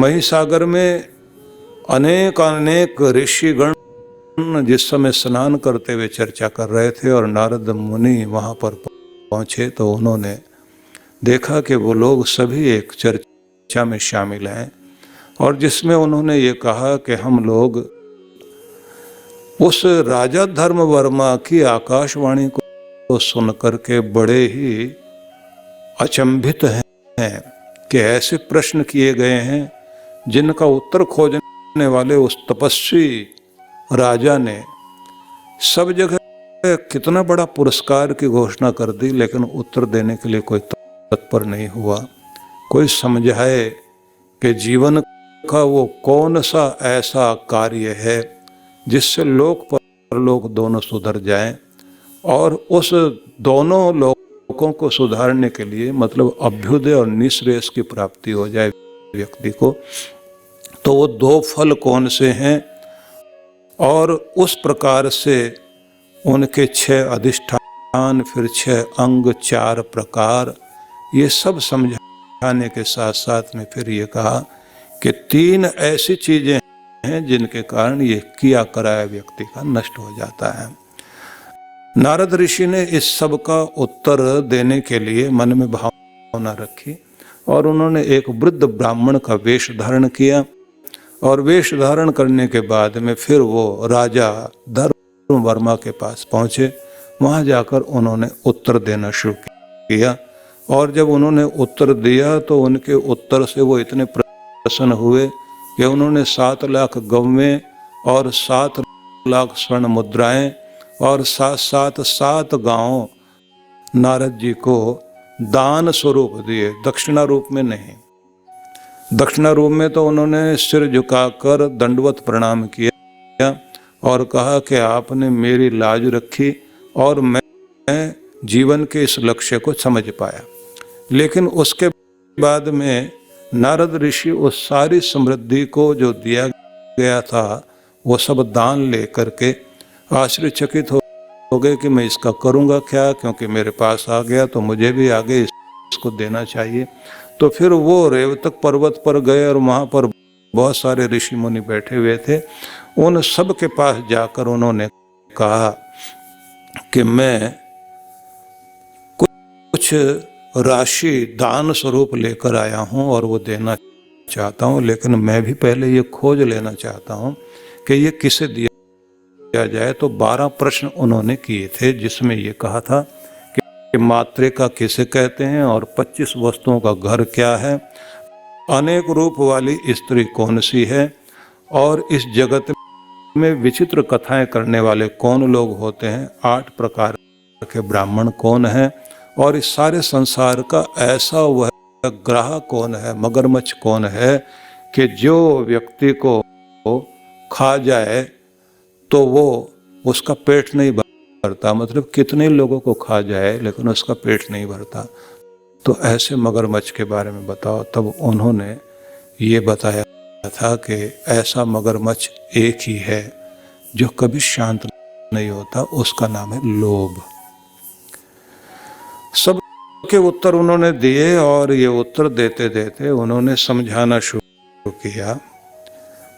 महिसागर में अनेक अनेक ऋषिगण जिस समय स्नान करते हुए चर्चा कर रहे थे और नारद मुनि वहां पर पहुंचे तो उन्होंने देखा कि वो लोग सभी एक चर्चा में शामिल हैं और जिसमें उन्होंने ये कहा कि हम लोग उस राजा धर्मवर्मा की आकाशवाणी को सुनकर के बड़े ही अचंभित हैं कि ऐसे प्रश्न किए गए हैं जिनका उत्तर खोजने वाले उस तपस्वी राजा ने सब जगह कितना बड़ा पुरस्कार की घोषणा कर दी, लेकिन उत्तर देने के लिए कोई तत्पर नहीं हुआ। कोई समझाए कि जीवन का वो कौन सा ऐसा कार्य है जिससे लोक परलोक दोनों सुधर जाएं, और उस दोनों लोकों को सुधारने के लिए मतलब अभ्युदय और निःश्रेयस की प्राप्ति हो जाए व्यक्ति को, तो वो दो फल कौन से हैं और उस प्रकार से उनके 6 अधिष्ठान, फिर 6 अंग, 4 प्रकार, ये सब समझाने के साथ साथ में फिर ये कहा कि 3 ऐसी चीजें हैं जिनके कारण ये किया कराया व्यक्ति का नष्ट हो जाता है। नारद ऋषि ने इस सब का उत्तर देने के लिए मन में भावना रखी और उन्होंने एक वृद्ध ब्राह्मण का वेश धारण किया और वेश धारण करने के बाद में फिर वो राजा धर्मवर्मा के पास पहुंचे। वहां जाकर उन्होंने उत्तर देना शुरू किया और जब उन्होंने उत्तर दिया तो उनके उत्तर से वो इतने प्रसन्न हुए कि उन्होंने 7 लाख गव्वें और 7 लाख स्वर्ण मुद्राएं और साथ 7 गांव नारद जी को दान स्वरूप दिए, दक्षिणा रूप में नहीं। दक्षिणा रूप में तो उन्होंने सिर झुकाकर दंडवत प्रणाम किया और कहा कि आपने मेरी लाज रखी और मैं जीवन के इस लक्ष्य को समझ पाया। लेकिन उसके बाद में नारद ऋषि उस सारी समृद्धि को जो दिया गया था वो सब दान लेकर के आश्चर्यचकित हो गए कि मैं इसका करूँगा क्या, क्योंकि मेरे पास आ गया तो मुझे भी आगे इसको देना चाहिए। तो फिर वो रेवतक पर्वत पर गए और वहाँ पर बहुत सारे ऋषि मुनि बैठे हुए थे। उन सब के पास जाकर उन्होंने कहा कि मैं कुछ राशि दान स्वरूप लेकर आया हूँ और वो देना चाहता हूँ, लेकिन मैं भी पहले ये खोज लेना चाहता हूँ कि ये किसे दिया जाए। तो 12 प्रश्न उन्होंने किए थे जिसमें ये कहा था कि मातृका किसे कहते हैं और 25 वस्तुओं का घर क्या है, अनेक रूप वाली स्त्री कौन सी है और इस जगत में विचित्र कथाएं करने वाले कौन लोग होते हैं, 8 प्रकार के ब्राह्मण कौन है और इस सारे संसार का ऐसा वह ग्राह कौन है, मगरमच्छ कौन है कि जो व्यक्ति को खा जाए तो वो उसका पेट नहीं भरता, मतलब कितने लोगों को खा जाए लेकिन उसका पेट नहीं भरता। तो ऐसे मगरमच्छ के बारे में बताओ। तब उन्होंने ये बताया था कि ऐसा मगरमच्छ एक ही है जो कभी शांत नहीं होता, उसका नाम है लोभ। सबके उत्तर उन्होंने दिए और ये उत्तर देते देते उन्होंने समझाना शुरू किया।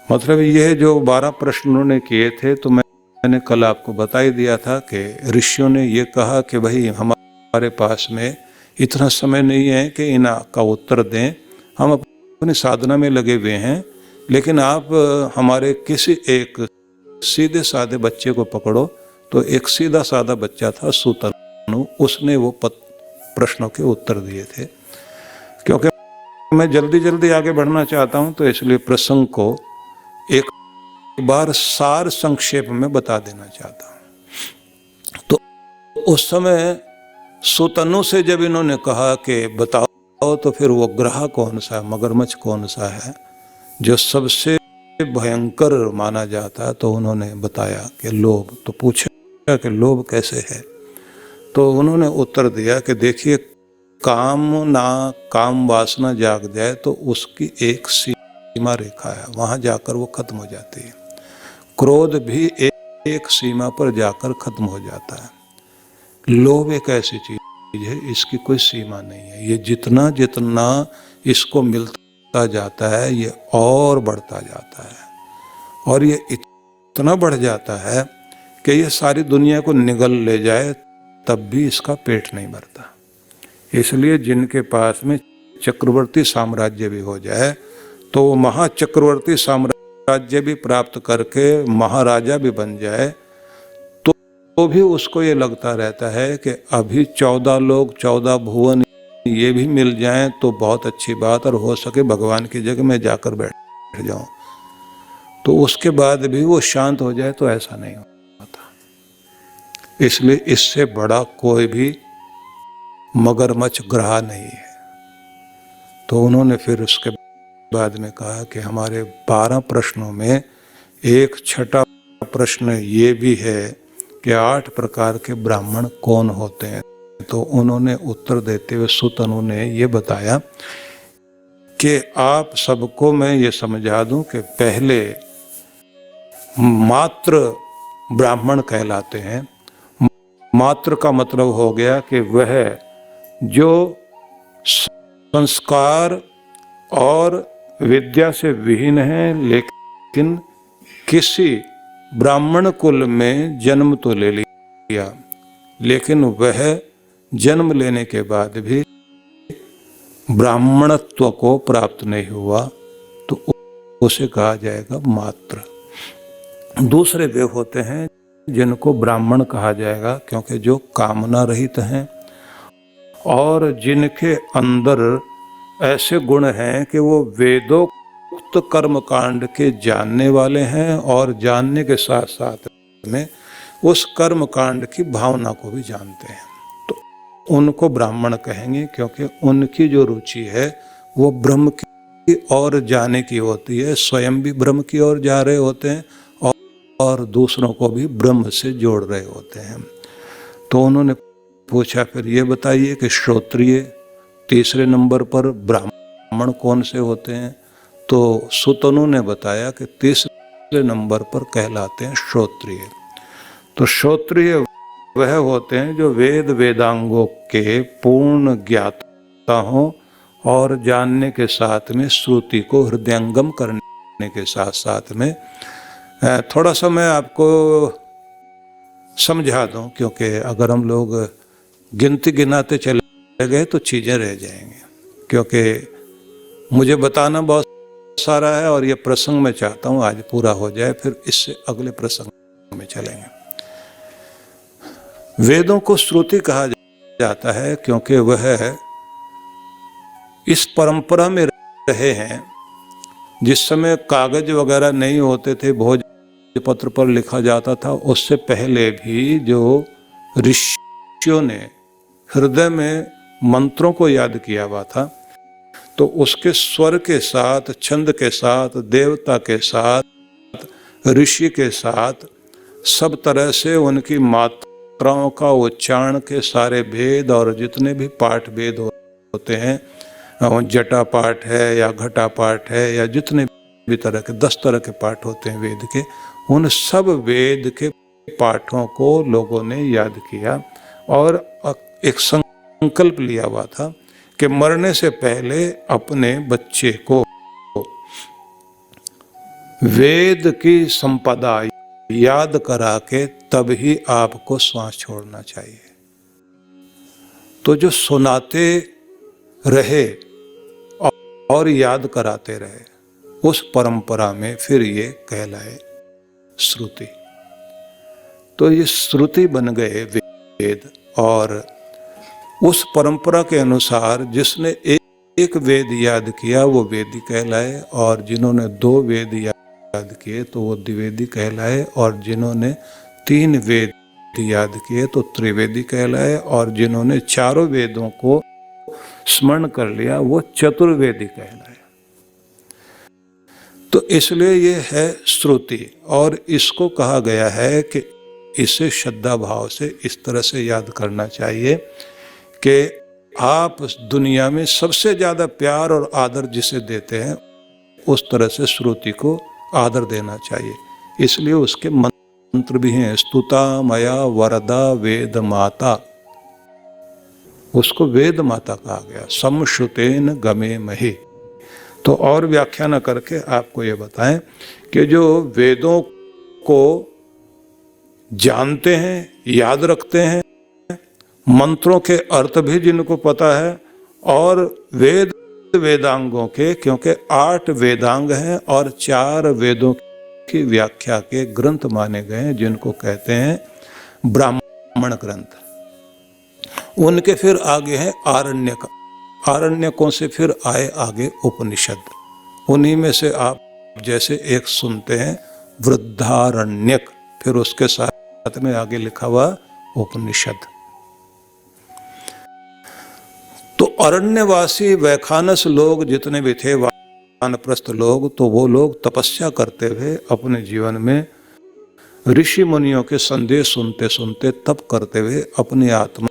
मतलब ये जो 12 प्रश्न उन्होंने किए थे तो मैंने कल आपको बता ही दिया था कि ऋषियों ने ये कहा कि भाई हमारे पास में इतना समय नहीं है कि इनका उत्तर दें, हम अपनी साधना में लगे हुए हैं, लेकिन आप हमारे किसी एक सीधे साधे बच्चे को पकड़ो। तो एक सीधा साधा बच्चा था सुतनु, उसने वो प्रश्नों के उत्तर दिए थे। क्योंकि मैं जल्दी जल्दी आगे बढ़ना चाहता हूं तो इसलिए प्रसंग को एक बार सार संक्षेप में बता देना चाहता हूं। तो उस समय सुतनु से जब इन्होंने कहा कि बताओ तो फिर वो ग्रह कौन सा है, मगरमच्छ कौन सा है जो सबसे भयंकर माना जाता है, तो उन्होंने बताया कि लोभ। तो पूछा कि लोभ कैसे है, तो उन्होंने उत्तर दिया कि देखिए काम वासना जाग जाए तो उसकी एक सीमा रेखा है, वहां जाकर वो खत्म हो जाती है। क्रोध भी एक सीमा पर जाकर खत्म हो जाता है। लोभ एक ऐसी चीज है, इसकी कोई सीमा नहीं है। ये जितना जितना इसको मिलता बढ़ता जाता है, ये और बढ़ता जाता है और ये इतना बढ़ जाता है कि ये सारी दुनिया को निगल ले जाए तब भी इसका पेट नहीं भरता। इसलिए जिनके पास में चक्रवर्ती साम्राज्य भी हो जाए तो वो महाचक्रवर्ती साम्राज्य भी प्राप्त करके महाराजा भी बन जाए तो भी उसको ये लगता रहता है कि अभी 14 लोग 14 भुवन ये भी मिल जाएं तो बहुत अच्छी बात, और हो सके भगवान की जगह में जाकर बैठ जाऊं। तो उसके बाद भी वो शांत हो जाए तो ऐसा नहीं होता। इसलिए इससे बड़ा कोई भी मगरमच्छ ग्रह नहीं है। तो उन्होंने फिर उसके बाद में कहा कि हमारे 12 प्रश्नों में एक छठा प्रश्न ये भी है कि 8 प्रकार के ब्राह्मण कौन होते हैं। तो उन्होंने उत्तर देते हुए सुतनु ने ये बताया कि आप सबको मैं ये समझा दूं कि पहले मात्र ब्राह्मण कहलाते हैं। मात्र का मतलब हो गया कि वह जो संस्कार और विद्या से विहीन है लेकिन किसी ब्राह्मण कुल में जन्म तो ले लिया, लेकिन वह जन्म लेने के बाद भी ब्राह्मणत्व को प्राप्त नहीं हुआ तो उसे कहा जाएगा मात्र। दूसरे वे होते हैं जिनको ब्राह्मण कहा जाएगा क्योंकि जो कामना रहित हैं और जिनके अंदर ऐसे गुण हैं कि वो वेदोक्त कर्म कांड के जानने वाले हैं और जानने के साथ साथ में उस कर्म कांड की भावना को भी जानते हैं। तो उनको ब्राह्मण कहेंगे क्योंकि उनकी जो रुचि है वो ब्रह्म की ओर जाने की होती है, स्वयं भी ब्रह्म की ओर जा रहे होते हैं और दूसरों को भी ब्रह्म से जोड़ रहे होते हैं। तो उन्होंने पूछा फिर ये बताइए कि श्रोत्रिय तीसरे नंबर पर ब्राह्मण कौन से होते हैं। तो सुतनु ने बताया कि तीसरे नंबर पर कहलाते हैं श्रोत्रिय। तो श्रोत्रिय वह होते हैं जो वेद वेदांगों के पूर्ण ज्ञाता हों और जानने के साथ में श्रुति को हृदयंगम करने के साथ साथ में थोड़ा सा मैं आपको समझा दूं, क्योंकि अगर हम लोग गिनती गिनाते चले गए तो चीज़ें रह जाएंगी, क्योंकि मुझे बताना बहुत सारा है और ये प्रसंग मैं चाहता हूँ आज पूरा हो जाए, फिर इससे अगले प्रसंग में चलेंगे। वेदों को श्रुति कहा जाता है क्योंकि वह इस परंपरा में रहे हैं। जिस समय कागज वगैरह नहीं होते थे, भोजपत्र पर लिखा जाता था, उससे पहले भी जो ऋषियों ने हृदय में मंत्रों को याद किया हुआ था, तो उसके स्वर के साथ, छंद के साथ, देवता के साथ, ऋषि के साथ, सब तरह से उनकी मात्राओं का उच्चारण के सारे भेद और जितने भी पाठ भेद होते हैं, जटा पाठ है या घटा पाठ है या जितने भी तरह के 10 तरह के पाठ होते हैं वेद के, उन सब वेद के पाठों को लोगों ने याद किया और एक संकल्प लिया हुआ था कि मरने से पहले अपने बच्चे को वेद की संपदा याद करा के तब ही आपको श्वास छोड़ना चाहिए। तो जो सुनाते रहे और याद कराते रहे, उस परंपरा में फिर ये कहलाए श्रुति। तो ये श्रुति बन गए वेद, और उस परंपरा के अनुसार जिसने एक वेद याद किया वो वेदी कहलाए, और जिन्होंने 2 वेद याद किए तो वो द्विवेदी कहलाए, और जिन्होंने 3 वेद याद किए तो त्रिवेदी कहलाए, और जिन्होंने 4 वेदों को स्मरण कर लिया वो चतुर्वेदी कहलाए। तो इसलिए ये है श्रुति, और इसको कहा गया है कि इसे श्रद्धा भाव से इस तरह से याद करना चाहिए कि आप दुनिया में सबसे ज्यादा प्यार और आदर जिसे देते हैं उस तरह से श्रुति को आदर देना चाहिए। इसलिए उसके मंत्र भी हैं, स्तुता मया वरदा वेद माता, उसको वेद माता कहा गया। समश्रुतेन गमे महि, तो और व्याख्या न करके आपको ये बताएं कि जो वेदों को जानते हैं, याद रखते हैं, मंत्रों के अर्थ भी जिनको पता है, और वेदांगों के, क्योंकि 8 वेदांग हैं और 4 वेदों की व्याख्या के ग्रंथ माने गए हैं जिनको कहते हैं ब्राह्मण ग्रंथ। उनके फिर आगे है आरण्यक, आरण्यकों से फिर आए आगे उपनिषद। उन्हीं में से आप जैसे एक सुनते हैं वृद्धारण्यक, फिर उसके साथ में आगे लिखा हुआ उपनिषद। तो अरण्यवासी वैखानस लोग जितने भी थे, वानप्रस्थ लोग, तो वो लोग तपस्या करते हुए अपने जीवन में ऋषि मुनियों के संदेश सुनते सुनते, तप करते हुए अपनी आत्मा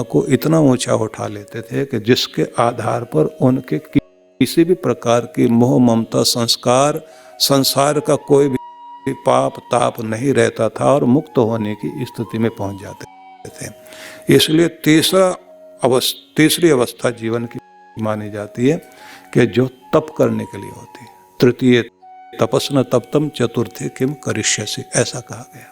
को इतना ऊंचा उठा लेते थे कि जिसके आधार पर उनके किसी भी प्रकार की मोह ममता संस्कार, संसार का कोई भी पाप ताप नहीं रहता था और मुक्त होने की स्थिति में पहुंच जाते थे। इसलिए तीसरी अवस्था जीवन की मानी जाती है कि जो तप करने के लिए होती है। तृतीय तपस्न तप्तम चतुर्थी किम करिष्यसि, ऐसा कहा गया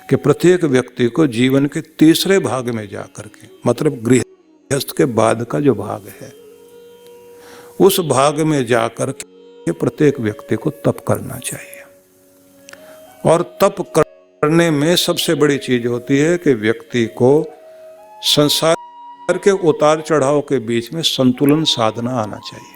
कि प्रत्येक व्यक्ति को जीवन के तीसरे भाग में जाकर के, मतलब गृहस्थ के बाद का जो भाग है, उस भाग में जाकर के प्रत्येक व्यक्ति को तप करना चाहिए। और तप करने में सबसे बड़ी चीज होती है कि व्यक्ति को संसार के उतार चढ़ाव के बीच में संतुलन साधना आना चाहिए।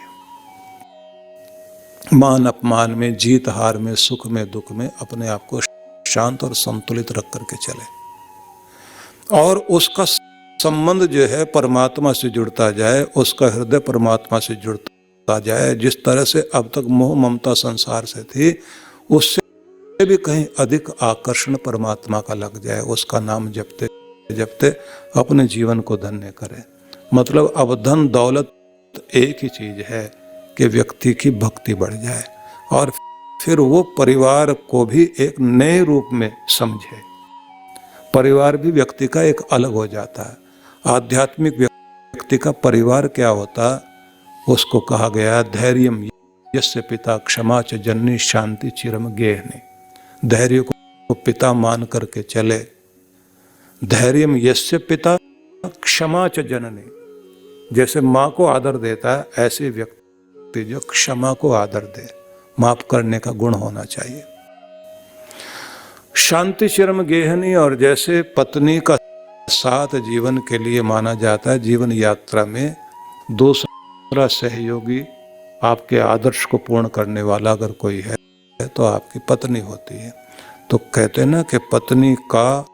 मान अपमान में, जीत हार में, सुख में दुख में अपने आप को शांत और संतुलित रख करके चले, और उसका संबंध जो है परमात्मा से जुड़ता जाए, उसका हृदय परमात्मा से जुड़ता जाए। जिस तरह से अब तक मोह ममता संसार से थी, उससे भी कहीं अधिक आकर्षण परमात्मा का लग जाए। उसका नाम जपते जपते अपने जीवन को धन्य करे। मतलब अब धन दौलत एक ही चीज है कि व्यक्ति की भक्ति बढ़ जाए और फिर वो परिवार को भी एक नए रूप में समझे। परिवार भी व्यक्ति का एक अलग हो जाता है। आध्यात्मिक व्यक्ति का परिवार क्या होता, उसको कहा गया धैर्यम यस्य पिता क्षमा च जननी शांति चिरम गेहनी। धैर्य को पिता मान करके चले। धैर्यम यस्य पिता क्षमा च जननी, जैसे माँ को आदर देता है, ऐसे व्यक्ति जो क्षमा को आदर दे, माफ करने का गुण होना चाहिए। शांति चिरम गेहनी, और जैसे पत्नी का साथ जीवन के लिए माना जाता है, जीवन यात्रा में दूसरा सहयोगी आपके आदर्श को पूर्ण करने वाला अगर कोई है तो आपकी पत्नी होती है। तो कहते हैं ना कि पत्नी का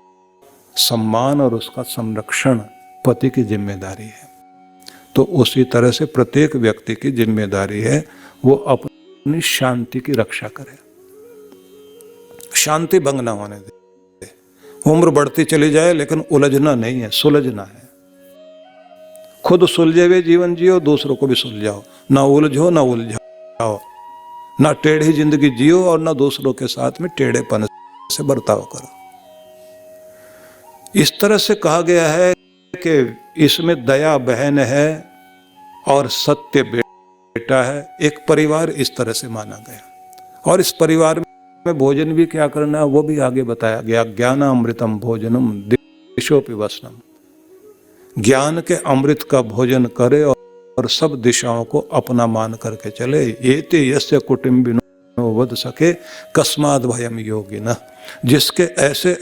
सम्मान और उसका संरक्षण पति की जिम्मेदारी है। तो उसी तरह से प्रत्येक व्यक्ति की जिम्मेदारी है वो अपनी शांति की रक्षा करे, शांति भंग ना होने दे। उम्र बढ़ती चली जाए लेकिन उलझना नहीं है, सुलझना है। खुद सुलझे हुए जीवन जियो, दूसरों को भी सुलझाओ। ना उलझो ना उलझाओ, ना टेढ़ी जिंदगी जियो और ना दूसरों के साथ में टेढ़ेपन से बर्ताव करो। इस तरह से कहा गया है कि इसमें दया बहन है और सत्य बेटा है। एक परिवार इस तरह से माना गया। और इस परिवार में भोजन भी क्या करना है वो भी आगे बताया गया। ज्ञानामृतम भोजनम दिशोपि वसनम, ज्ञान के अमृत का भोजन करे और सब दिशाओं को अपना मान करके चले। एते यस्य कुटुंबिनो वद सके कस्माद भयम योगिनः, जिसके ऐसे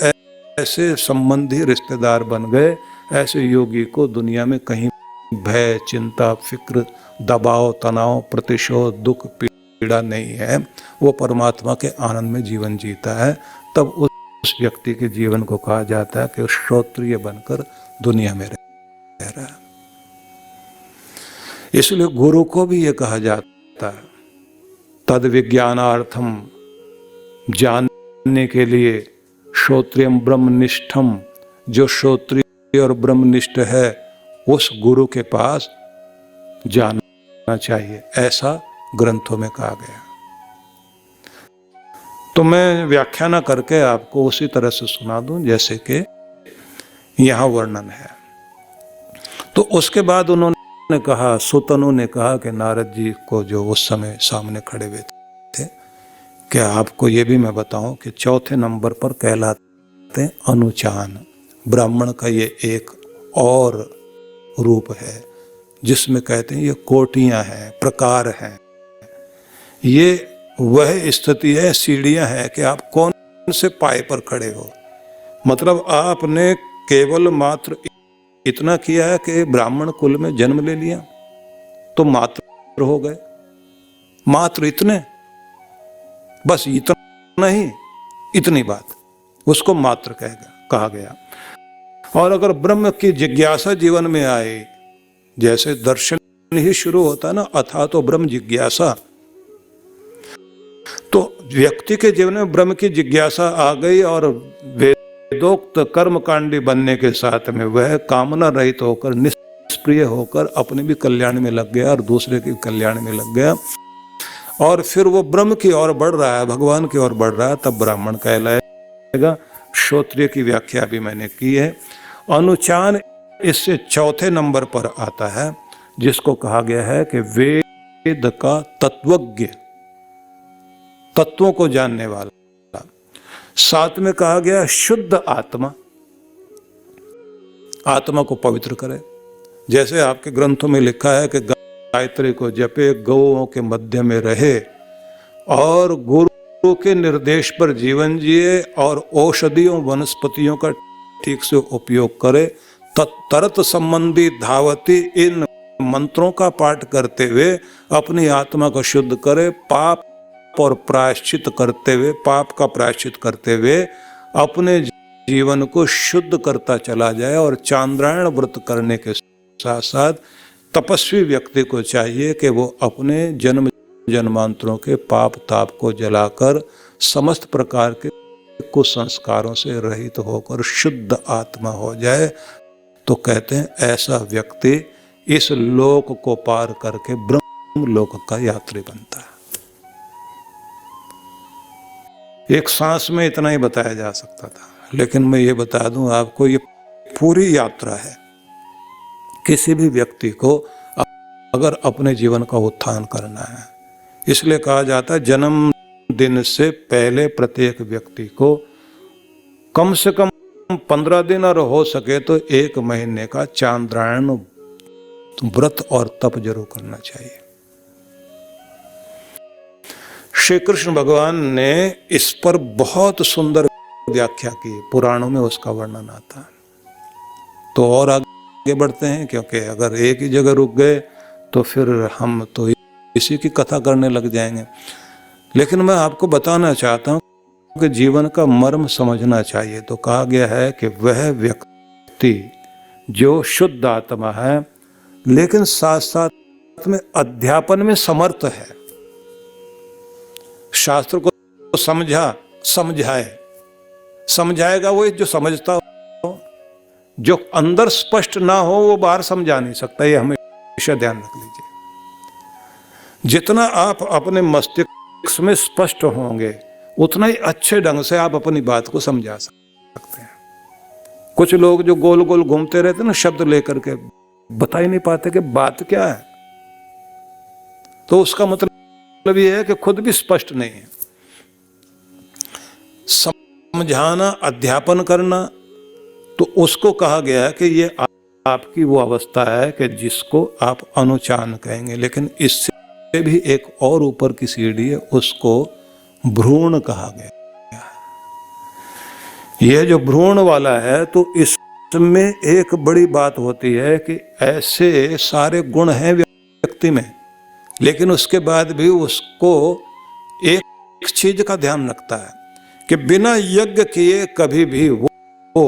ऐसे संबंधी रिश्तेदार बन गए, ऐसे योगी को दुनिया में कहीं भय, चिंता, फिक्र, दबाव, तनाव, प्रतिशोध, दुख, पीड़ा नहीं है। वो परमात्मा के आनंद में जीवन जीता है। तब उस व्यक्ति के जीवन को कहा जाता है कि श्रोत्रिय बनकर दुनिया में रह रहा है। इसलिए गुरु को भी ये कहा जाता है तद विज्ञानार्थम, जानने के लिए, श्रोत्रियम ब्रह्मनिष्ठम, जो श्रोत्रिय और ब्रह्मनिष्ठ है उस गुरु के पास जाना चाहिए, ऐसा ग्रंथों में कहा गया। तो मैं व्याख्या न करके आपको उसी तरह से सुना दूं जैसे कि यहां वर्णन है। तो उसके बाद उन्होंने ने कहा, सुतनु ने कहा कि नारद जी को जो उस समय सामने खड़े हुए थे, क्या आपको ये भी मैं बताऊं कि चौथे नंबर पर कहलाते हैं अनुचान। ब्राह्मण का ये एक और रूप है जिसमें कहते हैं ये कोटियां हैं, प्रकार हैं। ये वह स्थिति है, सीढ़ियां हैं कि आप कौन से पाए पर खड़े हो। मतलब आपने केवल मात्र इतना किया है कि ब्राह्मण कुल में जन्म ले लिया तो मात्र हो गए, मात्र इतने, बस इतना ही, इतनी बात, उसको मात्र कहा गया। और अगर ब्रह्म की जिज्ञासा जीवन में आए, जैसे दर्शन ही शुरू होता है ना, अथा तो ब्रह्म जिज्ञासा, तो व्यक्ति के जीवन में ब्रह्म की जिज्ञासा आ गई और वेदोक्त कर्मकांडी बनने के साथ में वह कामना रहित होकर, निष्प्रिय होकर अपने भी कल्याण में लग गया और दूसरे के कल्याण में लग गया, और फिर वो ब्रह्म की ओर बढ़ रहा है, भगवान की ओर बढ़ रहा है, तब ब्राह्मण कहलाएगा। श्रोत्रिय की व्याख्या भी मैंने की है। अनुचान इससे चौथे नंबर पर आता है, जिसको कहा गया है कि वेद का तत्वज्ञ, तत्वों को जानने वाला। साथ में कहा गया शुद्ध आत्मा, आत्मा को पवित्र करे। जैसे आपके ग्रंथों में लिखा है कि गायत्री को जपे, गौओं के मध्य में रहे और गुरु के निर्देश पर जीवन जिए और औषधियों वनस्पतियों का ठीक से उपयोग करे, तत्तरत संबंधी धावती इन मंत्रों का पाठ करते हुए अपनी आत्मा को शुद्ध करे, पाप और प्रायश्चित करते हुए, पाप का प्रायश्चित करते हुए अपने जीवन को शुद्ध करता चला जाए। और चांद्रायण व्रत करने के साथ साथ तपस्वी व्यक्ति को चाहिए कि वो अपने जन्म जन्मांतरों के पाप ताप को जलाकर समस्त प्रकार के कुसंस्कारों से रहित होकर शुद्ध आत्मा हो जाए। तो कहते हैं ऐसा व्यक्ति इस लोक को पार करके ब्रह्म लोक का यात्री बनता है। एक सांस में इतना ही बताया जा सकता था, लेकिन मैं ये बता दूं आपको, ये पूरी यात्रा है। किसी भी व्यक्ति को अगर अपने जीवन का उत्थान करना है, इसलिए कहा जाता है जन्म दिन से पहले प्रत्येक व्यक्ति को कम से कम 15 दिन और हो सके तो 1 महीने का चांद्रायण व्रत और तप जरूर करना चाहिए। श्री कृष्ण भगवान ने इस पर बहुत सुंदर व्याख्या की, पुराणों में उसका वर्णन आता है। तो और आगे बढ़ते हैं, क्योंकि अगर एक ही जगह रुक गए तो फिर हम तो इसी की कथा करने लग जाएंगे। लेकिन मैं आपको बताना चाहता हूं कि जीवन का मर्म समझना चाहिए। तो कहा गया है कि वह व्यक्ति जो शुद्ध आत्मा है लेकिन साथ साथ में अध्यापन में समर्थ है, शास्त्र को समझाएगा वो जो समझता हो, जो अंदर स्पष्ट ना हो वो बाहर समझा नहीं सकता। ये हमेशा ध्यान रख लीजिए। जितना आप अपने मस्तिष्क में स्पष्ट होंगे उतना ही अच्छे ढंग से आप अपनी बात को समझा सकते हैं। कुछ लोग जो गोल गोल घूमते रहते ना, शब्द लेकर के बता ही नहीं पाते कि बात क्या है, तो उसका मतलब ये है कि खुद भी स्पष्ट नहीं है। समझाना, अध्यापन करना, तो उसको कहा गया है कि ये आपकी वो अवस्था है कि जिसको आप अनुचान कहेंगे। लेकिन इससे भी एक और ऊपर की सीढ़ी है, उसको भ्रूण कहा गया। यह जो भ्रूण वाला है, तो इसमें एक बड़ी बात होती है कि ऐसे सारे गुण हैं व्यक्ति में, लेकिन उसके बाद भी उसको एक चीज का ध्यान रखता है कि बिना यज्ञ किए कभी भी वो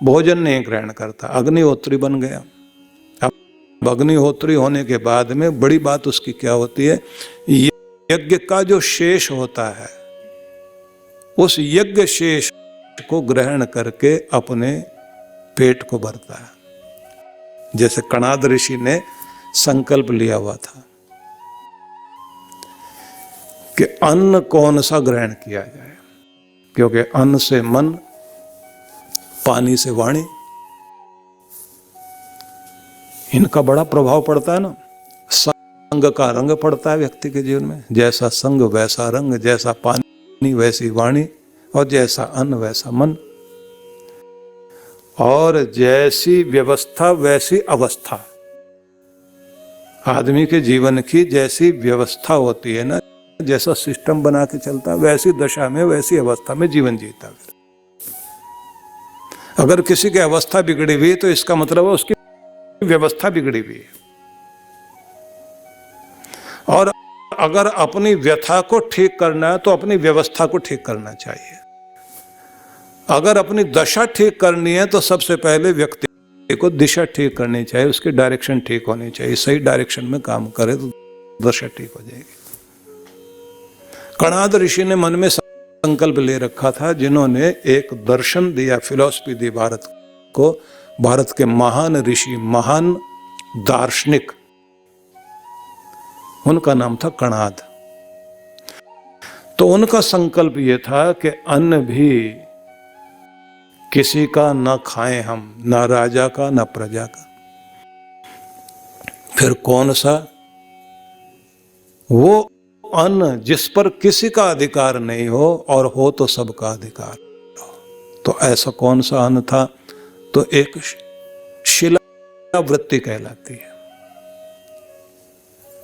भोजन नहीं ग्रहण करता। अग्निहोत्री बन गया। अब अग्निहोत्री होने के बाद में बड़ी बात उसकी क्या होती है, यज्ञ का जो शेष होता है उस यज्ञ शेष को ग्रहण करके अपने पेट को भरता है। जैसे कणाद ऋषि ने संकल्प लिया हुआ था कि अन्न कौन सा ग्रहण किया जाए, क्योंकि अन्न से मन, पानी से वाणी, इनका बड़ा प्रभाव पड़ता है ना। संग का रंग पड़ता है व्यक्ति के जीवन में। जैसा संग वैसा रंग, जैसा पानी वैसी वाणी, और जैसा अन्न वैसा मन, और जैसी व्यवस्था वैसी अवस्था। आदमी के जीवन की जैसी व्यवस्था होती है ना, जैसा सिस्टम बना के चलता है, वैसी दशा में वैसी अवस्था में जीवन जीता है। अगर किसी की अवस्था बिगड़ी हुई तो इसका मतलब है उसकी व्यवस्था बिगड़ी हुई है। और अगर अपनी व्यथा को ठीक करना है तो अपनी व्यवस्था को ठीक करना चाहिए। अगर अपनी दशा ठीक करनी है तो सबसे पहले व्यक्ति को दिशा ठीक करनी चाहिए, उसकी डायरेक्शन ठीक होनी चाहिए। सही डायरेक्शन में काम करे तो दशा ठीक हो जाएगी। कणाद ऋषि ने मन में संकल्प ले रखा था, जिन्होंने एक दर्शन दिया, फिलॉसफी दी भारत को। भारत के महान ऋषि, महान दार्शनिक, उनका नाम था कणाद। तो उनका संकल्प यह था कि अन्न भी किसी का न खाएं हम, न राजा का न प्रजा का। फिर कौन सा? वो अन्न जिस पर किसी का अधिकार नहीं हो और हो तो सबका अधिकार हो। तो ऐसा कौन सा अन्न था? तो एक शिलावृत्ति कहलाती है।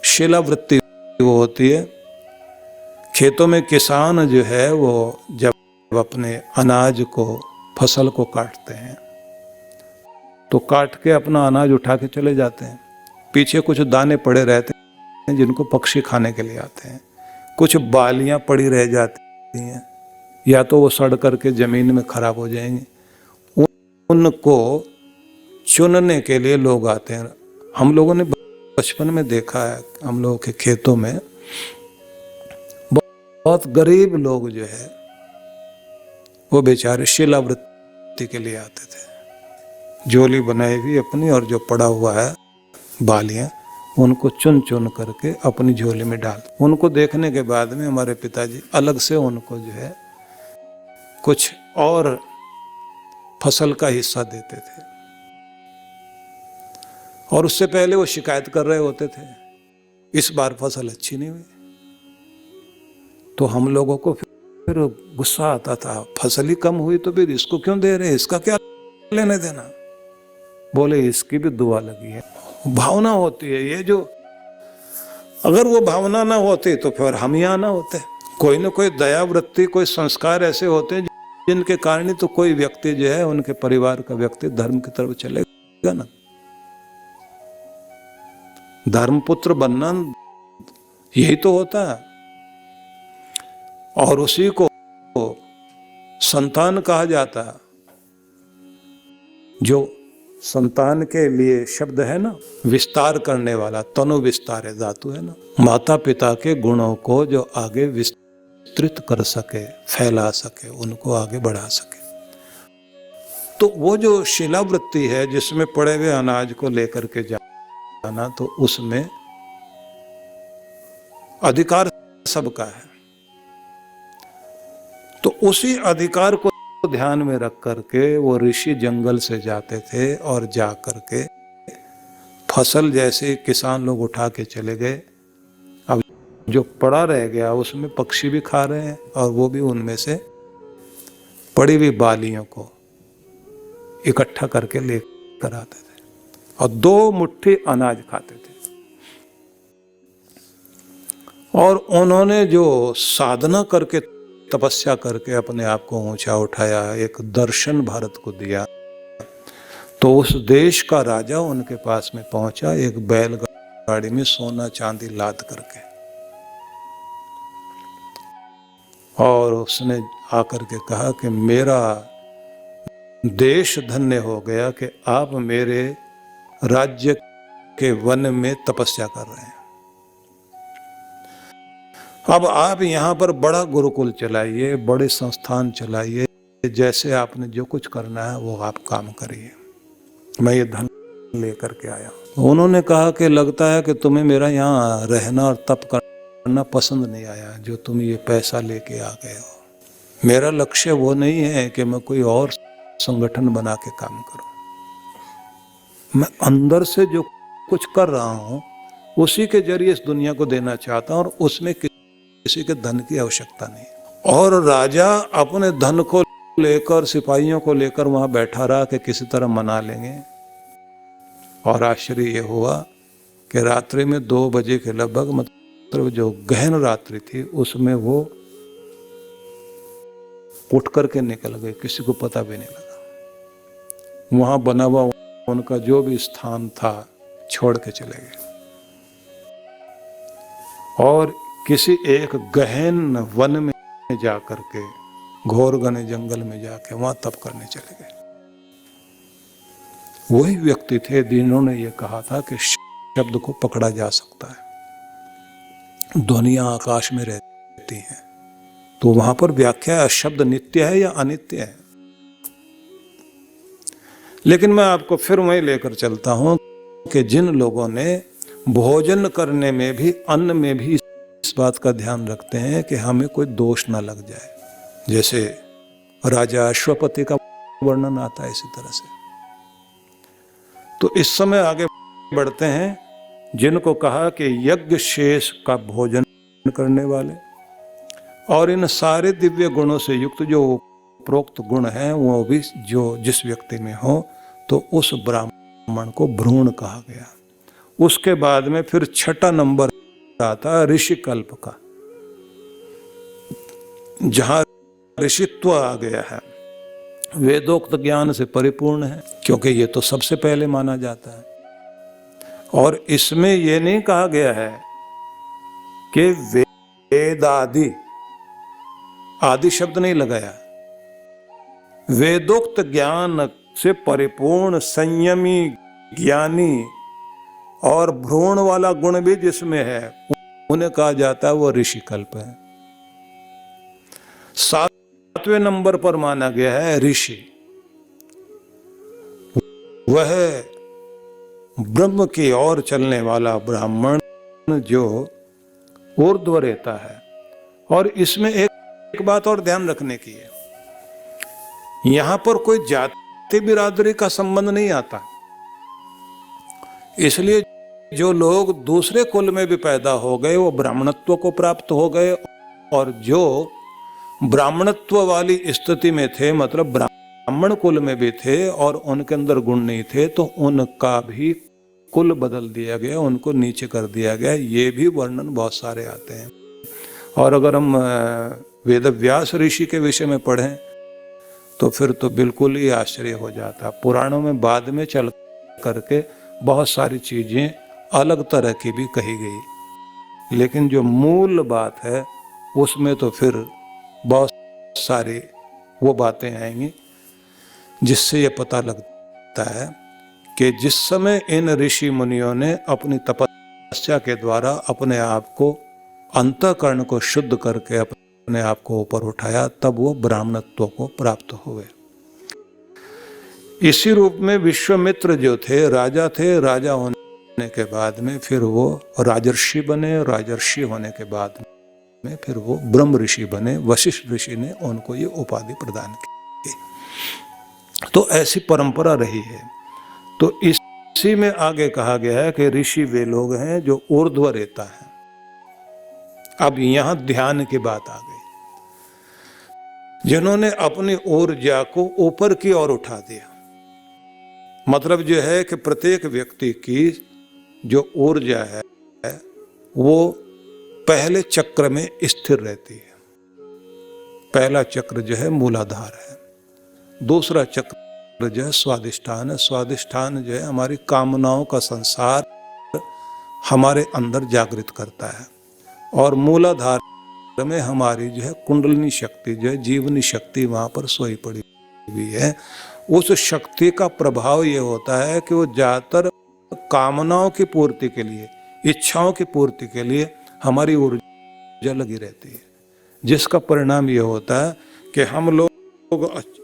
शिलावृत्ति वो होती है, खेतों में किसान जो है वो जब अपने अनाज को, फसल को काटते हैं तो काट के अपना अनाज उठा के चले जाते हैं। पीछे कुछ दाने पड़े रहते हैं जिनको पक्षी खाने के लिए आते हैं। कुछ बालियां पड़ी रह जाती हैं, या तो वो सड़ करके जमीन में खराब हो जाएंगे। उनको चुनने के लिए लोग आते हैं। हम लोगों ने बचपन में देखा है, हम लोगों के खेतों में बहुत गरीब लोग जो है वो बेचारे शिलावृत्ति के लिए आते थे। झोली बनाई हुई अपनी, और जो पड़ा हुआ है बालियां, उनको चुन चुन करके अपनी झोली में डाल। उनको देखने के बाद में हमारे पिताजी अलग से उनको जो है कुछ और फसल का हिस्सा देते थे। और उससे पहले वो शिकायत कर रहे होते थे, इस बार फसल अच्छी नहीं हुई। तो हम लोगों को फिर गुस्सा आता था, फसल ही कम हुई तो फिर इसको क्यों दे रहे हैं, इसका क्या लेने देना। बोले इसकी भी दुआ लगी है। भावना होती है ये जो, अगर वो भावना ना होती तो फिर हम यहाँ ना होते। कोई ना कोई दया वृत्ति, कोई संस्कार ऐसे होते हैं जिनके कारण ही तो कोई व्यक्ति जो है, उनके परिवार का व्यक्ति धर्म की तरफ चलेगा ना। धर्मपुत्र बनना यही तो होता है। और उसी को संतान कहा जाता है। जो संतान के लिए शब्द है ना, विस्तार करने वाला, तनु विस्तार है धातु है ना। माता पिता के गुणों को जो आगे विस्तृत कर सके, फैला सके, उनको आगे बढ़ा सके। तो वो जो शिलावृत्ति है जिसमें पड़े हुए अनाज को लेकर के जाना, तो उसमें अधिकार सबका है। तो उसी अधिकार को ध्यान में रख करके वो ऋषि जंगल से जाते थे, और जा करके फसल जैसे किसान लोग उठा के चले गए, अब जो पड़ा रह गया उसमें पक्षी भी खा रहे हैं, और वो भी उनमें से पड़ी हुई बालियों को इकट्ठा करके लेकर आते थे, और 2 मुट्ठी अनाज खाते थे। और उन्होंने जो साधना करके, तपस्या करके अपने आप को ऊंचा उठाया, एक दर्शन भारत को दिया, तो उस देश का राजा उनके पास में पहुंचा एक बैलगाड़ी में सोना चांदी लाद करके, और उसने आकर के कहा कि मेरा देश धन्य हो गया कि आप मेरे राज्य के वन में तपस्या कर रहे हैं। अब आप यहाँ पर बड़ा गुरुकुल चलाइए, बड़े संस्थान चलाइए, जैसे आपने जो कुछ करना है वो आप काम करिए, मैं ये धन लेकर के आया। उन्होंने कहा कि लगता है कि तुम्हें मेरा यहाँ रहना और तप करना पसंद नहीं आया, जो तुम ये पैसा लेके आ गए हो। मेरा लक्ष्य वो नहीं है कि मैं कोई और संगठन बना के काम करूं। मैं अंदर से जो कुछ कर रहा हूं उसी के जरिए इस दुनिया को देना चाहता हूं और उसमें किसी के धन की आवश्यकता नहीं। और राजा अपने धन को लेकर, सिपाहियों को लेकर वहां बैठा रहा कि किसी तरह मना लेंगे। और आश्चर्य ये हुआ कि रात्रि में 2 बजे के लगभग, मतलब जो गहन रात्रि थी, उसमें वो उठ करके निकल गए, किसी को पता भी नहीं लगा। वहां बना हुआ उनका जो भी स्थान था छोड़ के चले गए और किसी एक गहन वन में जाकर के, घोर घने जंगल में जाके वहां तप करने चले गए। वही व्यक्ति थे जिन्होंने ये कहा था कि शब्द को पकड़ा जा सकता है, ध्वनियां आकाश में रहती हैं। तो वहां पर व्याख्या शब्द नित्य है या अनित्य है। लेकिन मैं आपको फिर वहीं लेकर चलता हूं कि जिन लोगों ने भोजन करने में भी, अन्न में भी इस बात का ध्यान रखते हैं कि हमें कोई दोष ना लग जाए, जैसे राजा अश्वपति का वर्णन आता है इसी तरह से। तो इस समय आगे बढ़ते हैं, जिनको कहा कि यज्ञ शेष का भोजन करने वाले और इन सारे दिव्य गुणों से युक्त जो उपरोक्त गुण हैं वो भी जो जिस व्यक्ति में हो, तो उस ब्राह्मण को भ्रूण कहा गया। उसके बाद में फिर 6ठा नंबर आता ऋषि कल्प का, जहां ऋषित्व आ गया है, वेदोक्त ज्ञान से परिपूर्ण है, क्योंकि ये तो सबसे पहले माना जाता है। और इसमें यह नहीं कहा गया है कि वेदादि, आदि शब्द नहीं लगाया, वेदोक्त ज्ञान से परिपूर्ण, संयमी, ज्ञानी और भ्रूण वाला गुण भी जिसमें है, उन्हें कहा जाता है वो ऋषि कल्प है। 7वें नंबर पर माना गया है ऋषि, वह ब्रह्म की ओर चलने वाला ब्राह्मण जो ऊर्ध्व रहता है। और इसमें एक बात और ध्यान रखने की है, यहां पर कोई जाति बिरादरी का संबंध नहीं आता। इसलिए जो लोग दूसरे कुल में भी पैदा हो गए वो ब्राह्मणत्व को प्राप्त हो गए, और जो ब्राह्मणत्व वाली स्थिति में थे, मतलब ब्राह्मण कुल में भी थे और उनके अंदर गुण नहीं थे, तो उनका भी कुल बदल दिया गया, उनको नीचे कर दिया गया। ये भी वर्णन बहुत सारे आते हैं। और अगर हम वेदव्यास ऋषि के विषय में पढ़ें तो फिर तो बिल्कुल ही आश्चर्य हो जाता। पुराणों में बाद में चल करके बहुत सारी चीजें अलग तरह की भी कही गई, लेकिन जो मूल बात है उसमें तो फिर बहुत सारी वो बातें आएंगी जिससे ये पता लगता है कि जिस समय इन ऋषि मुनियों ने अपनी तपस्या के द्वारा अपने आप को, अंतःकरण को शुद्ध करके अपने आप को ऊपर उठाया, तब वो ब्राह्मणत्व को प्राप्त हुए। इसी रूप में विश्वामित्र जो थे, राजा होने के बाद में फिर वो राजर्षि बने, राजर्षि होने के बाद में फिर वो ब्रह्म ऋषि बने। वशिष्ठ ऋषि ने उनको ये उपाधि प्रदान की। तो ऐसी परंपरा रही है। तो इसी में आगे कहा गया है कि ऋषि वे लोग हैं जो ऊर्ध्व रहता है। अब यहां ध्यान की बात आ गई, जिन्होंने अपनी ऊर्जा को ऊपर की ओर उठा दिया। मतलब जो है कि प्रत्येक व्यक्ति की जो ऊर्जा है वो पहले चक्र में स्थिर रहती है। पहला चक्र जो है मूलाधार है, दूसरा चक्र जो है स्वादिष्ठान है। स्वादिष्ठान जो है हमारी कामनाओं का संसार हमारे अंदर जागृत करता है, और मूलाधार में हमारी जो है कुंडलिनी शक्ति, जो है जीवनी शक्ति वहां पर सोई पड़ी हुई है। उस शक्ति का प्रभाव ये होता है कि वो ज्यादातर कामनाओं की पूर्ति के लिए, इच्छाओं की पूर्ति के लिए हमारी ऊर्जा लगी रहती है, जिसका परिणाम ये होता है कि हम लोग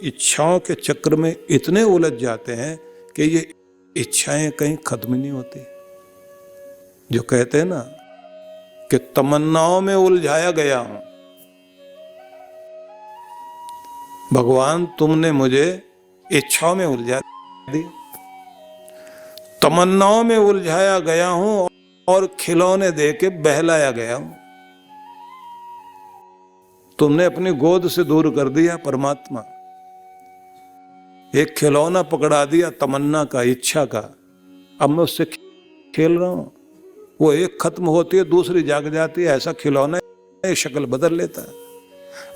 इच्छाओं के चक्र में इतने उलझ जाते हैं कि ये इच्छाएं कहीं खत्म नहीं होती। जो कहते हैं ना कि तमन्नाओं में उलझाया गया हूं, भगवान तुमने मुझे इच्छाओं में उलझा दी। तमन्नाओं में उलझाया गया हूं और खिलौने दे के बहलाया गया हूं। तुमने अपनी गोद से दूर कर दिया परमात्मा, एक खिलौना पकड़ा दिया तमन्ना का, इच्छा का। अब मैं उससे खेल रहा हूं, वो एक खत्म होती है दूसरी जाग जाती है। ऐसा खिलौना शक्ल बदल लेता है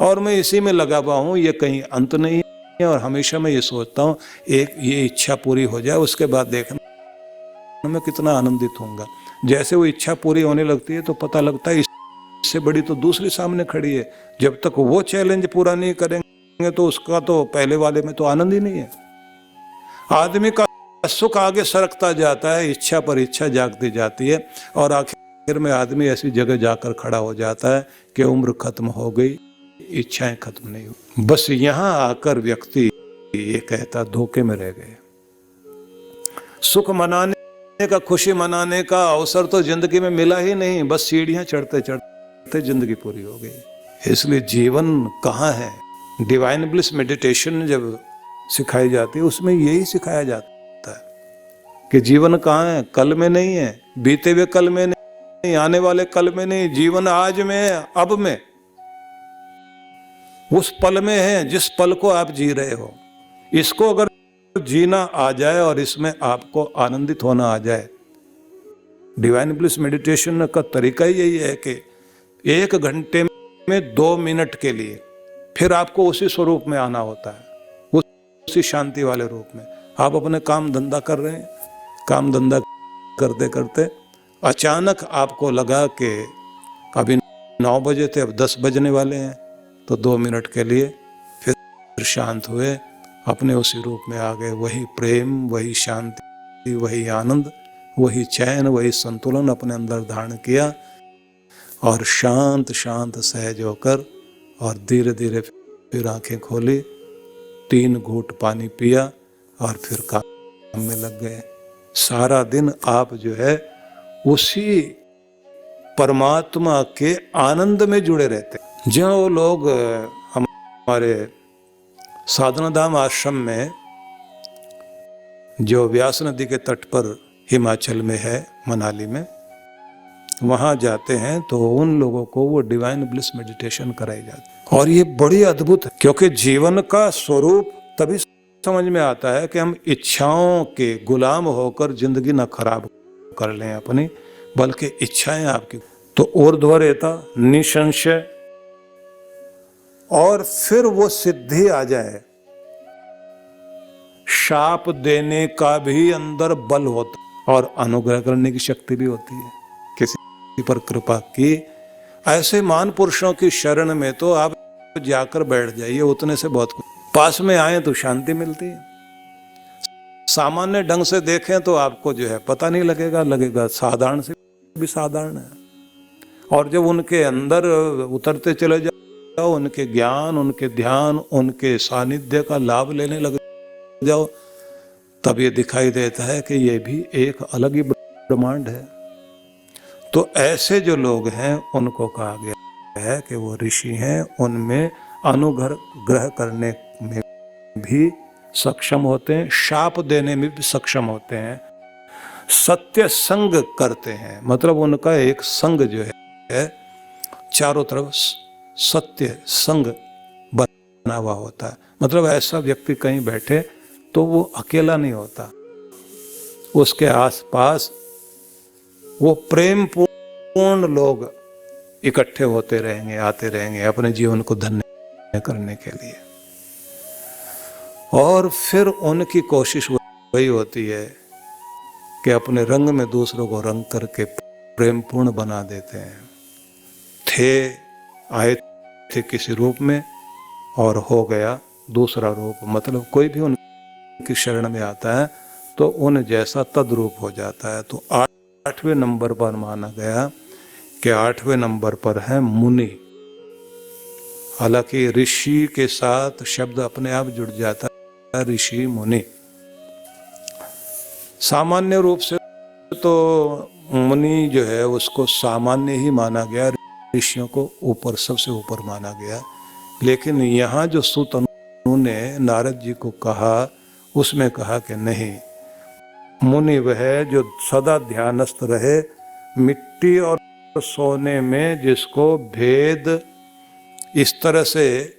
और मैं इसी में लगा हुआ हूं, ये कहीं अंत नहीं है। और हमेशा मैं ये सोचता हूं एक ये इच्छा पूरी हो जाए, उसके बाद देखना मैं कितना आनंदित होऊंगा। जैसे वो इच्छा पूरी होने लगती है तो पता लगता है इससे बड़ी तो दूसरी सामने खड़ी है। जब तक वो चैलेंज पूरा नहीं करेंगे तो उसका तो पहले वाले में तो आनंद ही नहीं है। आदमी का सुख आगे सरकता जाता है, इच्छा पर इच्छा जागती जाती है और आखिर में आदमी ऐसी जगह जाकर खड़ा हो जाता है कि उम्र खत्म हो गई, इच्छाएं खत्म नहीं हुई। बस यहां आकर व्यक्ति ये कहता धोखे में रह गए। सुख मनाने का, खुशी मनाने का अवसर तो जिंदगी में मिला ही नहीं, बस सीढ़ियां चढ़ते चढ़ते जिंदगी पूरी हो गई। इसलिए जीवन कहाँ है? डिवाइन ब्लिस मेडिटेशन जब सिखाई जाती है उसमें यही सिखाया जाता है कि जीवन कहाँ है? कल में नहीं है, बीते हुए कल में नहीं, आने वाले कल में नहीं, जीवन आज में है, अब में, उस पल में है जिस पल को आप जी रहे हो। इसको अगर जीना आ जाए और इसमें आपको आनंदित होना आ जाए, डिवाइन ब्लिस मेडिटेशन का तरीका ही यही है कि 1 घंटे में 2 मिनट के लिए फिर आपको उसी स्वरूप में आना होता है, उसी शांति वाले रूप में। आप अपने काम धंधा कर रहे हैं, काम धंधा करते करते अचानक आपको लगा कि अभी 9 बजे थे, अब 10 बजने वाले हैं, तो 2 मिनट के लिए फिर शांत हुए, अपने उसी रूप में आ गए। वही प्रेम, वही शांति, वही आनंद, वही चैन, वही संतुलन अपने अंदर धारण किया और शांत शांत सहज होकर और धीरे धीरे फिर आंखें खोली, 3 घूंट पानी पिया और फिर काम में लग गए। सारा दिन आप जो है उसी परमात्मा के आनंद में जुड़े रहते। जो लोग हमारे साधना धाम आश्रम में, जो व्यास नदी के तट पर हिमाचल में है, मनाली में, वहां जाते हैं तो उन लोगों को वो डिवाइन ब्लिस मेडिटेशन कराई जाती है। और ये बड़ी अद्भुत है, क्योंकि जीवन का स्वरूप तभी समझ में आता है कि हम इच्छाओं के गुलाम होकर जिंदगी ना खराब कर लें अपनी, बल्कि इच्छाएं आपकी तो ऊर्ध्वरेता निसंशय, और फिर वो सिद्धि आ जाए। शाप देने का भी अंदर बल होता और अनुग्रह करने की शक्ति भी होती है। किसी पर कृपा की, ऐसे महान पुरुषों की शरण में तो आप जाकर बैठ जाइए, उतने से बहुत कुछ। पास में आए तो शांति मिलती है। सामान्य ढंग से देखें तो आपको जो है पता नहीं लगेगा साधारण से भी साधारण है। और जब उनके अंदर उतरते चले जाओ, उनके ज्ञान, उनके ध्यान, उनके सानिध्य का लाभ लेने लग जाओ, तब ये दिखाई देता है कि ये भी एक अलग ही ब्रह्मांड है। तो ऐसे जो लोग हैं उनको कहा गया है कि वो ऋषि हैं, उनमें अनुग्रह करने में भी सक्षम होते हैं, शाप देने में भी सक्षम होते हैं, सत्य संग करते हैं। मतलब उनका एक संग जो है चारों तरफ सत्य संग बना हुआ होता है। मतलब ऐसा व्यक्ति कहीं बैठे तो वो अकेला नहीं होता, उसके आसपास वो प्रेम पूर्ण लोग इकट्ठे होते रहेंगे, आते रहेंगे अपने जीवन को धन्य करने के लिए। और फिर उनकी कोशिश वही होती है कि अपने रंग में दूसरों को रंग करके प्रेम पूर्ण बना देते हैं। आए थे किसी रूप में और हो गया दूसरा रूप। मतलब कोई भी उनकी शरण में आता है तो उन जैसा तद्रूप हो जाता है। तो 8वें नंबर पर माना गया कि 8वें नंबर पर है मुनि। हालांकि ऋषि के साथ शब्द अपने आप जुड़ जाता है, ऋषि मुनि। सामान्य रूप से तो मुनि जो है उसको सामान्य ही माना गया, ऋषियों को ऊपर, सबसे ऊपर माना गया। लेकिन यहाँ जो सूत ने नारद जी को कहा, उसमें कहा कि नहीं, मुनि वह जो सदा ध्यानस्थ रहे, मिट्टी और सोने में जिसको भेद इस तरह से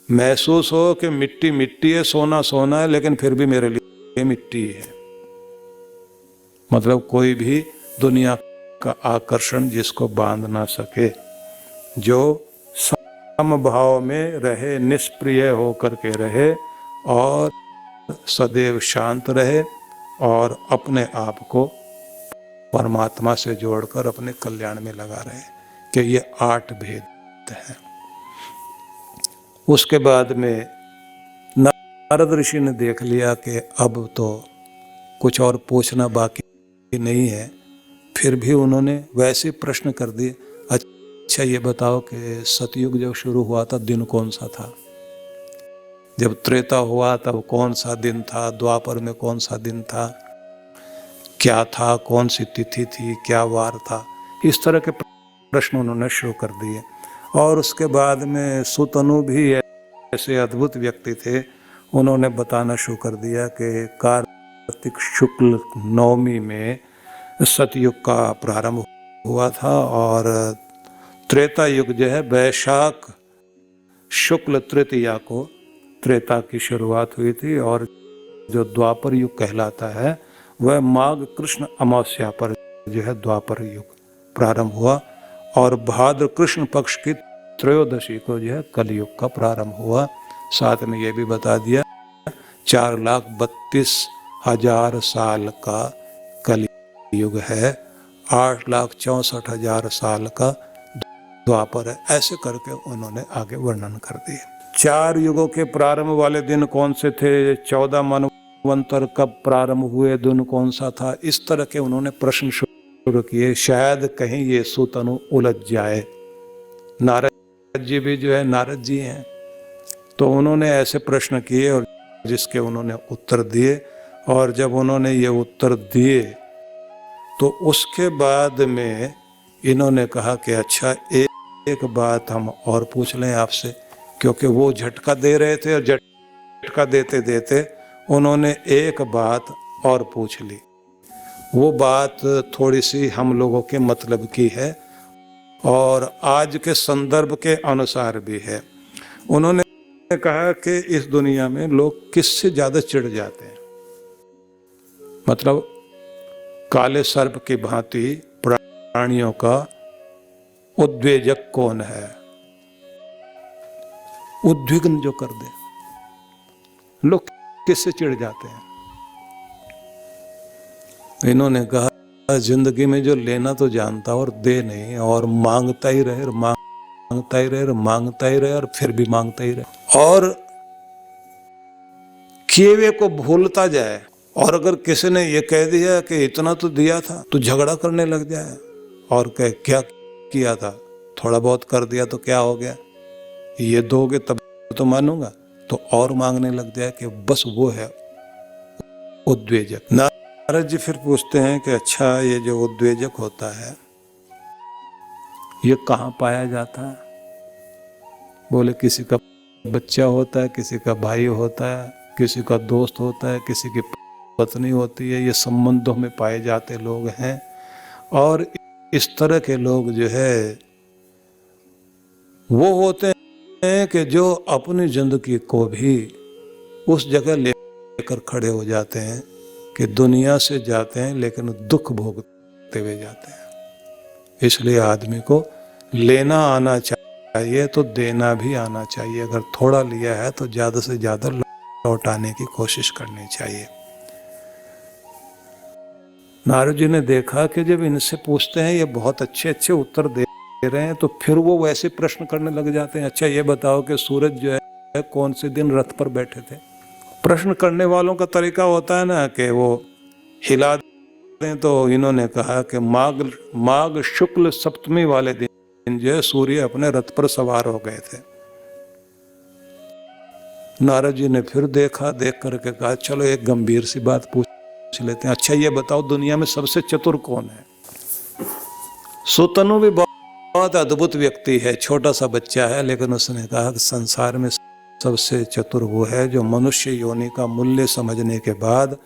महसूस हो कि मिट्टी मिट्टी है, सोना सोना है, लेकिन फिर भी मेरे लिए मिट्टी है। मतलब कोई भी दुनिया का आकर्षण जिसको बांध ना सके, जो समभाव में रहे, निष्प्रिय होकर के रहे और सदैव शांत रहे और अपने आप को परमात्मा से जोड़कर अपने कल्याण में लगा रहे, कि ये 8 भेद हैं। उसके बाद में नारद ऋषि ने देख लिया कि अब तो कुछ और पूछना बाकी नहीं है, फिर भी उन्होंने वैसे प्रश्न कर दिए, अच्छा ये बताओ कि सतयुग जब शुरू हुआ था दिन कौन सा था, जब त्रेता हुआ तब कौन सा दिन था, द्वापर में कौन सा दिन था, क्या था, कौन सी तिथि थी, क्या वार था, इस तरह के प्रश्न उन्होंने शुरू कर दिए। और उसके बाद में सुतनु भी ऐसे अद्भुत व्यक्ति थे, उन्होंने बताना शुरू कर दिया कि कार्तिक शुक्ल नवमी में सतयुग का प्रारंभ हुआ था और त्रेता युग जो है वैशाख शुक्ल तृतीया को त्रेता की शुरुआत हुई थी, और जो द्वापर युग कहलाता है वह माघ कृष्ण अमावस्या पर जो है द्वापर युग प्रारंभ हुआ, और भाद्र कृष्ण पक्ष की त्रयोदशी को जो है कलयुग का प्रारंभ हुआ। साथ में ये भी बता दिया 4,32,000 साल का कलयुग है, 8,64,000 साल का द्वापर है। ऐसे करके उन्होंने आगे वर्णन कर दिए। 4 युगों के प्रारंभ वाले दिन कौन से थे, 14 मनवंतर कब प्रारंभ हुए, दिन कौन सा था, इस तरह के उन्होंने प्रश्न शुरू किए। शायद कहीं ये सुतनु उलझ जाए। नारद जी भी जो है नारद जी हैं, तो उन्होंने ऐसे प्रश्न किए और जिसके उन्होंने उत्तर दिए। और जब उन्होंने ये उत्तर दिए तो उसके बाद में इन्होंने कहा कि अच्छा एक बात हम और पूछ लें आपसे, क्योंकि वो झटका दे रहे थे और झटका देते देते उन्होंने एक बात और पूछ ली। वो बात थोड़ी सी हम लोगों के मतलब की है और आज के संदर्भ के अनुसार भी है। उन्होंने कहा कि इस दुनिया में लोग किससे ज्यादा चिढ़ जाते हैं, मतलब काले सर्प की भांति प्राणियों का उद्वेजक कौन है, उद्विग्न जो कर दे, लोग किससे चिढ़ जाते हैं। इन्होंने कहा जिंदगी में जो लेना तो जानता और दे नहीं, और मांगता ही रहे, मांगता ही रहे, मांगता ही रहे और फिर भी मांगता ही रहे, और किए हुए को भूलता जाए। और अगर किसी ने ये कह दिया कि इतना तो दिया था, तो झगड़ा करने लग जाए और कहे क्या किया था, थोड़ा बहुत कर दिया तो क्या हो गया, ये दोगे तब तो मानूंगा, तो और मांगने लग जाए कि बस वो है उद्वेजक। नारद जी फिर पूछते हैं कि अच्छा ये जो उद्वेजक होता है ये कहाँ पाया जाता है। बोले किसी का बच्चा होता है, किसी का भाई होता है, किसी का दोस्त होता है, किसी की पत्नी होती है, ये संबंधों में पाए जाते लोग हैं। और इस तरह के लोग जो है वो होते हैं कि जो अपनी जिंदगी को भी उस जगह लेकर खड़े हो जाते हैं कि दुनिया से जाते हैं लेकिन दुख भोगते हुए जाते हैं। इसलिए आदमी को लेना आना चाहिए तो देना भी आना चाहिए। अगर थोड़ा लिया है तो ज्यादा से ज्यादा लौटाने की कोशिश करनी चाहिए। नारद जी ने देखा कि जब इनसे पूछते हैं ये बहुत अच्छे अच्छे उत्तर दे रहे हैं, तो फिर वो वैसे प्रश्न करने लग जाते हैं। अच्छा ये बताओ कि सूरज जो है कौन से दिन रथ पर बैठे थे। प्रश्न करने वालों का तरीका होता है ना कि वो हिला दें, तो इन्होंने कहा कि माघ शुक्ल सप्तमी वाले दिन जो है सूर्य अपने रथ पर सवार हो गए थे। नारद जी ने फिर देखा, देख करके कहा चलो एक गंभीर सी बात पूछ लेते हैं। अच्छा ये बताओ दुनिया में सबसे चतुर कौन है। सुतनु भी बहुत अद्भुत व्यक्ति है, छोटा सा बच्चा है, लेकिन उसने कहा कि संसार में सबसे चतुर वो है जो मनुष्य योनि का मूल्य समझने के बाद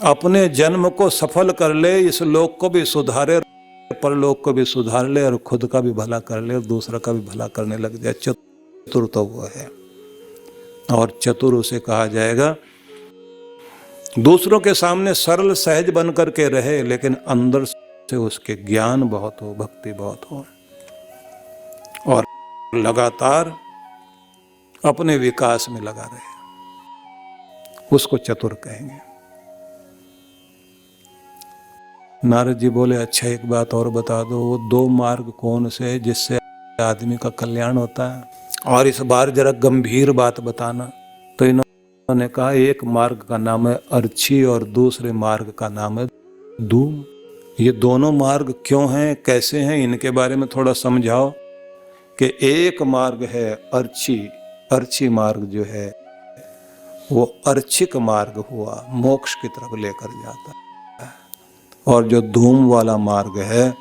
अपने जन्म को सफल कर ले, इस लोक को भी सुधारे, परलोक को भी सुधार ले, और खुद का भी भला कर ले, और दूसरा का भी भला करने लग जाए। चतुर तो वो है। और चतुर उसे कहा जाएगा दूसरों के सामने सरल सहज बन करके रहे, लेकिन अंदर से उसके ज्ञान बहुत हो, भक्ति बहुत हो, और लगातार अपने विकास में लगा रहे, उसको चतुर कहेंगे। नारद जी बोले, अच्छा एक बात और बता दो, वो 2 मार्ग कौन से है जिससे आदमी का कल्याण होता है? और इस बार जरा गंभीर बात बताना। तो इन्होंने कहा, एक मार्ग का नाम है अर्ची और दूसरे मार्ग का नाम है धूम। ये दोनों मार्ग क्यों हैं, कैसे हैं, इनके बारे में थोड़ा समझाओ। कि एक मार्ग है अर्ची, अर्ची मार्ग जो है वो अर्चिक मार्ग हुआ, मोक्ष की तरफ लेकर जाता है। और जो धूम वाला मार्ग है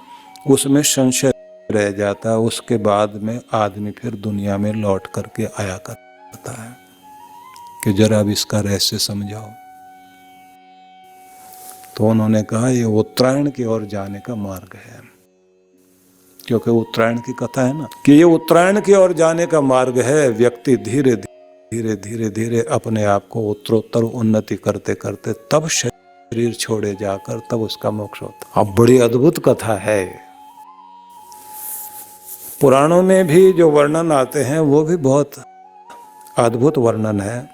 उसमें संशय रह जाता है, उसके बाद में आदमी फिर दुनिया में लौट करके आया करता है। कि जरा अब इसका रहस्य समझाओ। तो उन्होंने कहा, ये उत्तरायण की ओर जाने का मार्ग है, क्योंकि उत्तरायण की कथा है ना, कि ये उत्तरायण की ओर जाने का मार्ग है। व्यक्ति धीरे धीरे धीरे धीरे अपने आप को उत्तरोत्तर उन्नति करते करते तब शरीर छोड़े जाकर तब उसका मोक्ष होता। अब बड़ी अद्भुत कथा है। पुराणों में भी जो वर्णन आते हैं वो भी बहुत अद्भुत वर्णन है।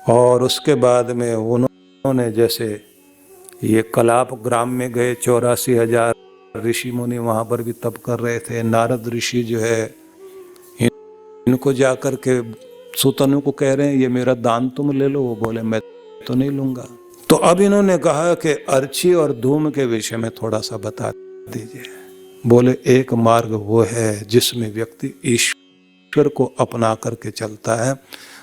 और उसके बाद में उन्होंने जैसे ये कलाप ग्राम में गए, 84,000 ऋषि मुनि वहां पर भी तप कर रहे थे। नारद ऋषि जो है इनको जाकर के सुतनु को कह रहे हैं, ये मेरा दान तुम ले लो। वो बोले, मैं तो नहीं लूंगा। तो अब इन्होंने कहा कि अर्ची और धूम के विषय में थोड़ा सा बता दीजिए। बोले, एक मार्ग वो है जिसमें व्यक्ति ईश्वर को अपना करके चलता है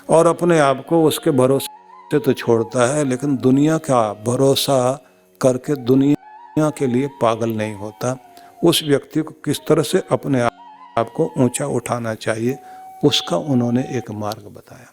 और अपने आप को उसके भरोसे तो छोड़ता है, लेकिन दुनिया का भरोसा करके दुनिया के लिए पागल नहीं होता। उस व्यक्ति को किस तरह से अपने आप को ऊंचा उठाना चाहिए, उसका उन्होंने एक मार्ग बताया।